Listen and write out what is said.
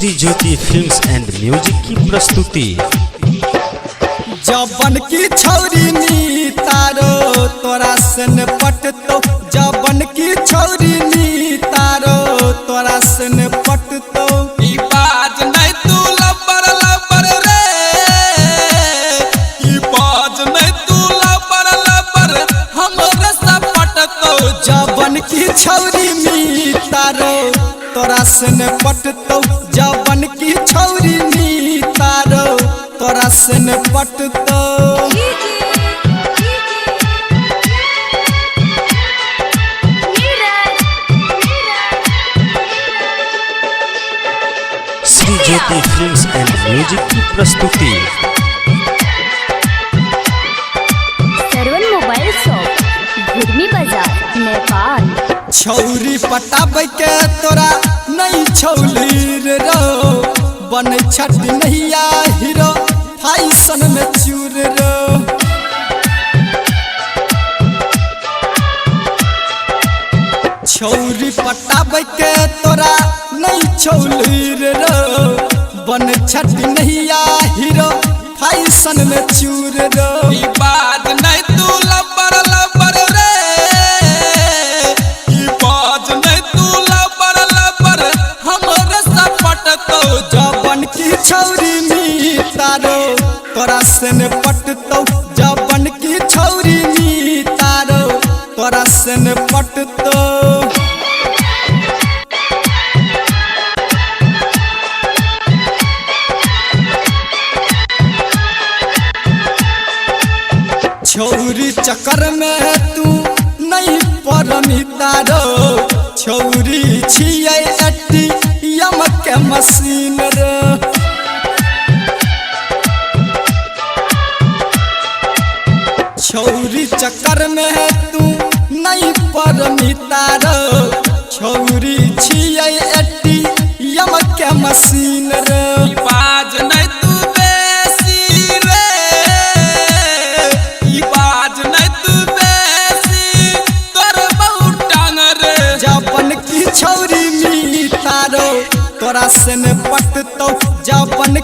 Shri Jyoti films and music की प्रस्तुति। जबन की छौरी नी तारो तोरा से न पटतो, जबन की छौरी नी तारो तोरा से न पटतो। ई बाज नहीं तू लबर लबर रे, ई बाज नहीं तू लबर लबर हमरे से पटतो। जबन की छौरी नी तारो तोरा से न पटतो, जबन की छौरी नी तारो तोरा से न पटतो। Shri Jyoti films and music की प्रस्तुति। सरवन मोबाइल शॉप, घुर्मी बाजार, नेपाल। छौरी पटाबै के तोरा नहीं छौली रो, बन छठ नैया हीरो फैशन में चूर रो। छौरी पटाबै के तोरा नहीं छौली रो, बन छठ नैया हीरो फैशन में चूर रो। ई बाज नहीं तू लबर लबर रे, ई बाज नहीं तू लबर लबर हमरे से पटतो। जबन की छौरी नी तारो तोरा से न पटतो, जबन की छौरी नी तारो तोरा से न पटतो। छौरी चक्कर में तू नहीं परमी तारो, छौरी छियै एटीएम के मशीन रे। छौरी चक्कर में तू नहीं परमी तारो, छौरी छियै एटीएम के मशीन रे। ई बाज नहीं तू बेसी रे, ई बाज नहीं तू बेसी तोर बहुत टांग रे। जबन की छौरी नी तारो तोरा से न पटतो, जबन